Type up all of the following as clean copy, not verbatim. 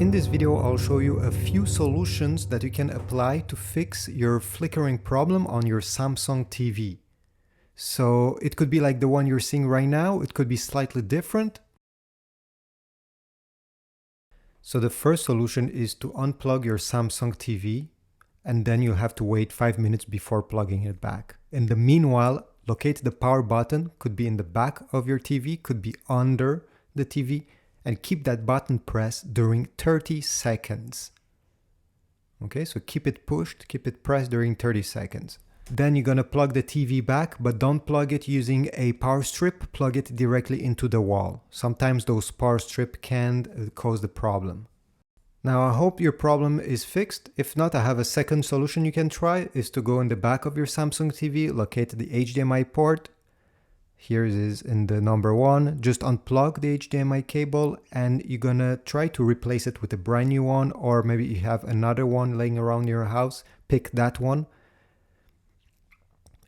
In this video, I'll show you a few solutions that you can apply to fix your flickering problem on your Samsung TV. So it could be like the one you're seeing right now, it could be slightly different. So the first solution is to unplug your Samsung TV, and then you'll have to wait 5 minutes before plugging it back. In the meanwhile, locate the power button, could be in the back of your TV, could be under the TV, and keep that button pressed during 30 seconds. Okay, so keep it pushed, keep it pressed during 30 seconds. Then you're gonna plug the TV back, but don't plug it using a power strip, plug it directly into the wall. Sometimes those power strips can cause the problem. Now I hope your problem is fixed. If not, I have a second solution you can try, is to go in the back of your Samsung TV, locate the HDMI port. Here it is in the number 1, just unplug the HDMI cable and you're gonna try to replace it with a brand new one, or maybe you have another one laying around your house, pick that one.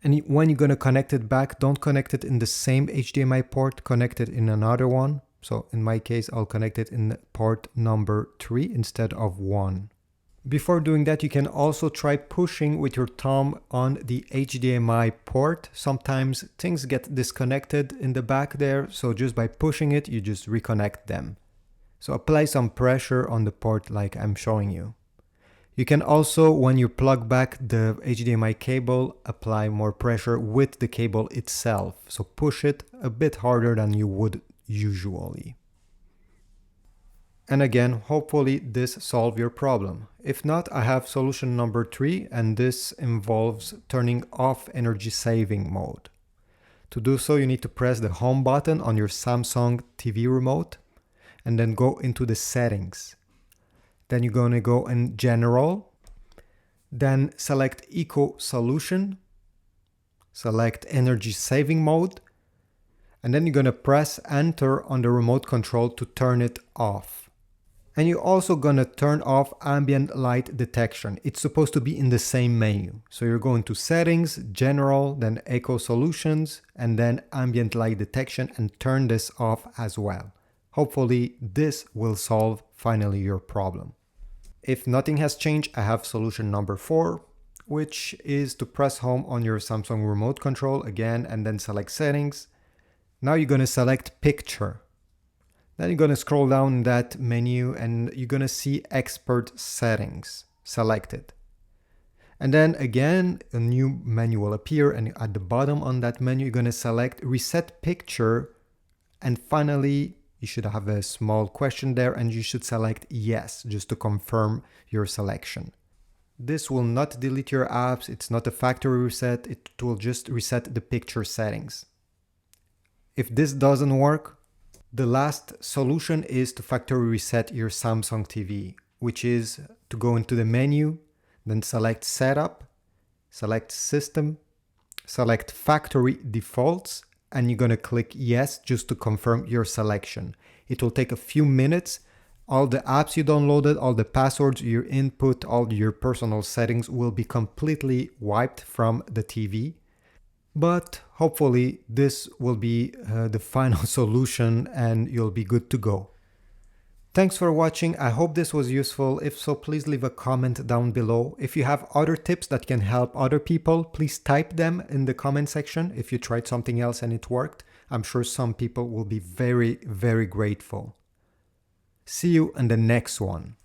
And when you're gonna connect it back, don't connect it in the same HDMI port, connect it in another one. So in my case, I'll connect it in port number 3 instead of 1. Before doing that, you can also try pushing with your thumb on the HDMI port. Sometimes things get disconnected in the back there, so just by pushing it, you just reconnect them. So apply some pressure on the port like I'm showing you. You can also, when you plug back the HDMI cable, apply more pressure with the cable itself. So push it a bit harder than you would usually. And again, hopefully this solves your problem. If not, I have solution number 3, and this involves turning off energy saving mode. To do so, you need to press the home button on your Samsung TV remote and then go into the settings. Then you're going to go in general, then select eco solution, select energy saving mode, and then you're going to press enter on the remote control to turn it off. And you're also going to turn off ambient light detection. It's supposed to be in the same menu. So you're going to settings, general, then eco solutions, and then ambient light detection, and turn this off as well. Hopefully this will solve finally your problem. If nothing has changed, I have solution number 4, which is to press home on your Samsung remote control again, and then select settings. Now you're going to select picture. Then you're going to scroll down that menu and you're going to see expert settings. Select it. And then again, a new menu will appear, and at the bottom on that menu, you're going to select reset picture. And finally, you should have a small question there and you should select yes, just to confirm your selection. This will not delete your apps. It's not a factory reset. It will just reset the picture settings. If this doesn't work, the last solution is to factory reset your Samsung TV, which is to go into the menu, then select setup, select system, select factory defaults, and you're going to click yes just to confirm your selection. It will take a few minutes. All the apps you downloaded, all the passwords, your input, all your personal settings will be completely wiped from the TV. But hopefully this will be the final solution and you'll be good to go. Thanks for watching. I hope this was useful. If so, please leave a comment down below. If you have other tips that can help other people, please type them in the comment section. If you tried something else and it worked, I'm sure some people will be very, very grateful. See you in the next one.